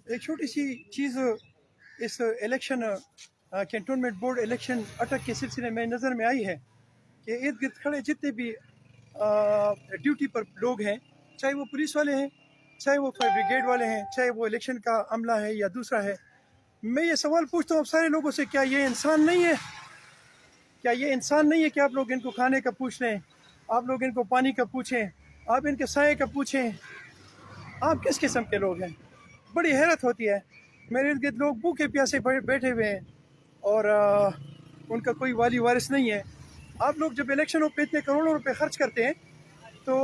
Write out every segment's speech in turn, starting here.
ایک چھوٹی سی چیز اس الیکشن کینٹونمنٹ بورڈ الیکشن اٹک کے سلسلے میں نظر میں آئی ہے کہ ارد گرد کھڑے جتنے بھی ڈیوٹی پر لوگ ہیں، چاہے وہ پولیس والے ہیں، چاہے وہ فائر بریگیڈ والے ہیں، چاہے وہ الیکشن کا عملہ ہے یا دوسرا ہے، میں یہ سوال پوچھتا ہوں اب سارے لوگوں سے، کیا یہ انسان نہیں ہے؟ کیا یہ انسان نہیں ہے کہ آپ لوگ ان کو کھانے کا پوچھ لیں، آپ لوگ ان کو پانی کا پوچھیں، آپ ان کے سائے کا پوچھیں؟ آپ کس قسم کے لوگ ہیں؟ بڑی حیرت ہوتی ہے۔ میرے ارد گرد لوگ بھوکے پیاسے بیٹھے ہوئے ہیں اور ان کا کوئی والی وارث نہیں ہے۔ آپ لوگ جب الیکشنوں پہ اتنے کروڑوں روپے خرچ کرتے ہیں تو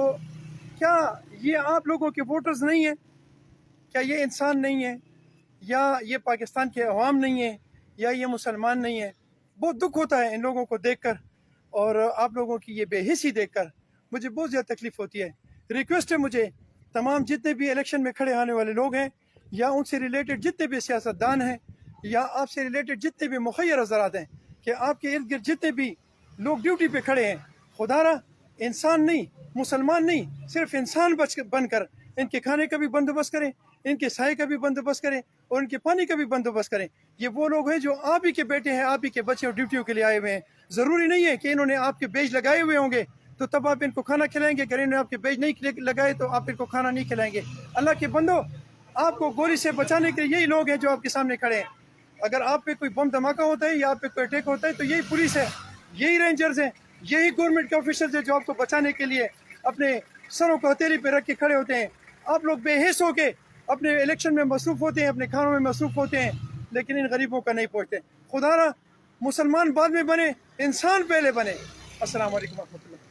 کیا یہ آپ لوگوں کے ووٹرز نہیں ہیں؟ کیا یہ انسان نہیں ہے؟ یا یہ پاکستان کے عوام نہیں ہیں؟ یا یہ مسلمان نہیں ہیں؟ بہت دکھ ہوتا ہے ان لوگوں کو دیکھ کر، اور آپ لوگوں کی یہ بے حسی دیکھ کر مجھے بہت زیادہ تکلیف ہوتی ہے۔ ریکویسٹ ہے مجھے، تمام جتنے بھی الیکشن میں کھڑے آنے والے لوگ ہیں، یا ان سے ریلیٹڈ جتنے بھی سیاستدان ہیں، یا آپ سے ریلیٹڈ جتنے بھی مخیر حضرات ہیں، کہ آپ کے ارد گرد جتنے بھی لوگ ڈیوٹی پہ کھڑے ہیں، خدا را انسان نہیں، مسلمان نہیں، صرف انسان بن کر ان کے کھانے کا بھی بندوبست کریں، ان کے سائے کا بھی بندوبست کریں، اور ان کے پانی کا بھی بندوبست کریں۔ یہ وہ لوگ ہیں جو آپ ہی کے بیٹے ہیں، آپ ہی کے بچے اور ڈیوٹیوں کے لیے آئے ہوئے ہیں۔ ضروری نہیں ہے کہ انہوں نے آپ کے بیج لگائے ہوئے ہوں گے تو تب آپ ان کو کھانا کھلائیں گے، اگر انہوں نے آپ کے بیج نہیں لگائے تو آپ ان کو کھانا نہیں کھلائیں گے۔ اللہ کے بندو، آپ کو گولی سے بچانے کے یہی لوگ ہیں جو آپ کے سامنے کھڑے ہیں۔ اگر آپ پہ کوئی بم دھماکہ ہوتا ہے یا آپ پہ کوئی اٹیک ہوتا ہے تو یہی پولیس ہے، یہی رینجرز ہیں، یہی گورنمنٹ کے آفیسرز ہیں جو آپ کو بچانے کے لیے اپنے سروں کو ہتھیلی پہ رکھ کے کھڑے ہوتے ہیں۔ آپ لوگ بے حس ہو کے اپنے الیکشن میں مصروف ہوتے ہیں، اپنے کھانوں میں مصروف ہوتے ہیں، لیکن ان غریبوں کا نہیں پہنچتے۔ خدا را مسلمان بعد میں بنے، انسان پہلے بنے۔ السلام علیکم ورحمۃ اللہ۔